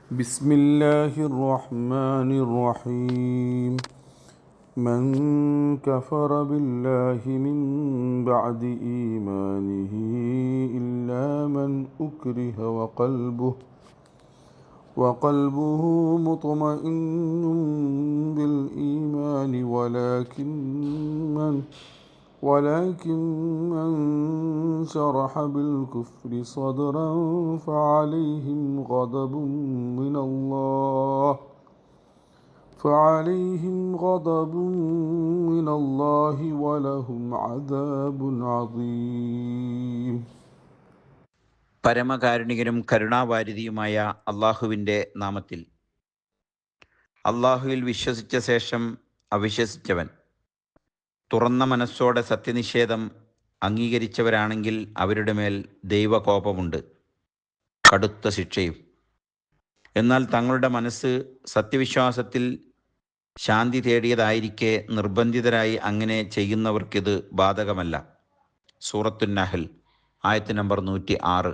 بسم الله الرحمن الرحيم. من كفر بالله من بعد إيمانه إلا من أكره وقلبه مطمئن بالإيمان ولكن من شرح بالكفر صدرا فعليهم غضب من الله ولهم عذاب عظيم. പരമകാരുണികനും കരുണാവാരിധിയുമായ അള്ളാഹുവിൻ്റെ നാമത്തിൽ. അള്ളാഹുവിൽ വിശ്വസിച്ച ശേഷം അവിശ്വസിച്ചവൻ തുറന്ന മനസ്സോടെ സത്യനിഷേധം അംഗീകരിച്ചവരാണെങ്കിൽ അവരുടെ മേൽ ദൈവകോപമുണ്ട്, കടുത്ത ശിക്ഷയും. എന്നാൽ തങ്ങളുടെ മനസ്സ് സത്യവിശ്വാസത്തിൽ ശാന്തി തേടിയതായിരിക്കെ നിർബന്ധിതരായി അങ്ങനെ ചെയ്യുന്നവർക്കിത് ബാധകമല്ല. സൂറത്തുൻ നഹൽ ആയത്ത് നമ്പർ 106.